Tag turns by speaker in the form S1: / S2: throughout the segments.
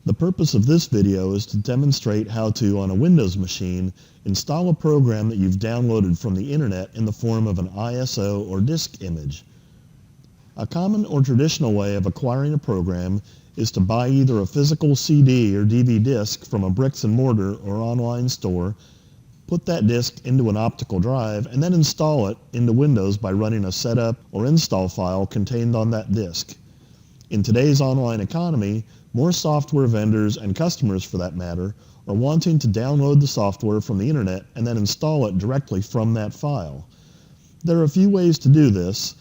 S1: The purpose of this video is to demonstrate how to, on a Windows machine, install a program that you've downloaded from the internet in the form of an ISO or disk image. A common or traditional way of acquiring a program is to buy either a physical CD or DVD disc from a bricks and mortar or online store, put that disc into an optical drive, and then install it into Windows by running a setup or install file contained on that disk. In today's online economy, more software vendors and customers, for that matter, are wanting to download the software from the internet and then install it directly from that file. There are a few ways to do this,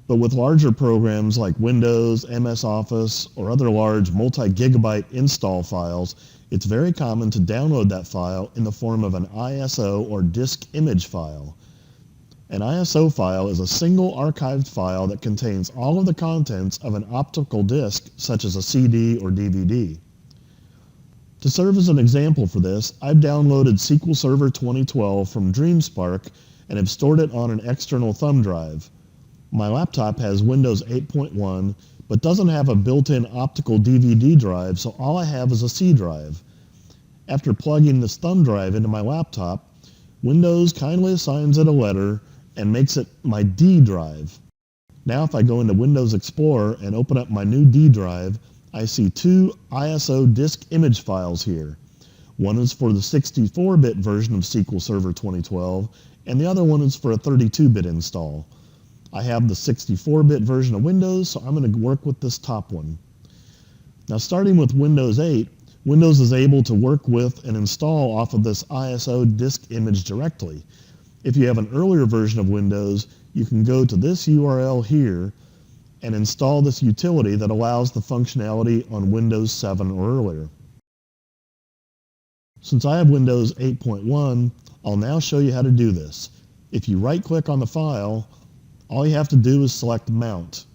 S1: but with larger programs like Windows, MS Office, or other large multi-gigabyte install files, it's very common to download that file in the form of an ISO or disk image file. An ISO file is a single archived file that contains all of the contents of an optical disc, such as a CD or DVD. To serve as an example for this, I've downloaded SQL Server 2012 from DreamSpark and have stored it on an external thumb drive. My laptop has Windows 8.1 but doesn't have a built-in optical DVD drive, so all I have is a C drive. After plugging this thumb drive into my laptop, Windows kindly assigns it a letter and makes it my D drive. Now if I go into Windows Explorer and open up my new D drive, I see two ISO disk image files here. One is for the 64-bit version of SQL Server 2012, and the other one is for a 32-bit install. I have the 64-bit version of Windows, so I'm going to work with this top one. Now starting with Windows 8, Windows is able to work with and install off of this ISO disk image directly. If you have an earlier version of Windows, you can go to this URL here and install this utility that allows the functionality on Windows 7 or earlier. Since I have Windows 8.1, I'll now show you how to do this. If you right-click on the file, all you have to do is select Mount.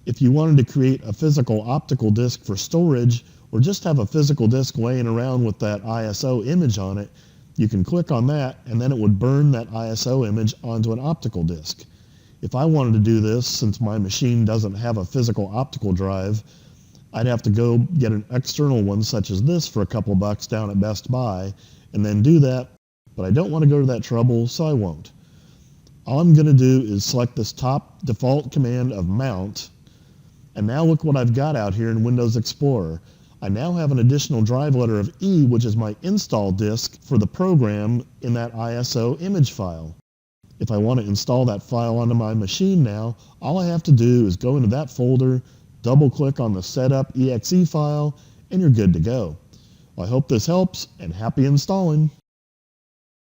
S1: If you wanted to create a physical optical disk for storage, or just have a physical disk laying around with that ISO image on it, you can click on that and then it would burn that ISO image onto an optical disk. If I wanted to do this, since my machine doesn't have a physical optical drive, I'd have to go get an external one such as this for a couple bucks down at Best Buy and then do that, but I don't want to go to that trouble, so I won't. All I'm going to do is select this top default command of Mount, and now look what I've got out here in Windows Explorer. I now have an additional drive letter of E, which is my install disk for the program in that ISO image file. If I want to install that file onto my machine now, all I have to do is go into that folder, double-click on the Setup EXE file, and you're good to go. Well, I hope this helps, and happy installing!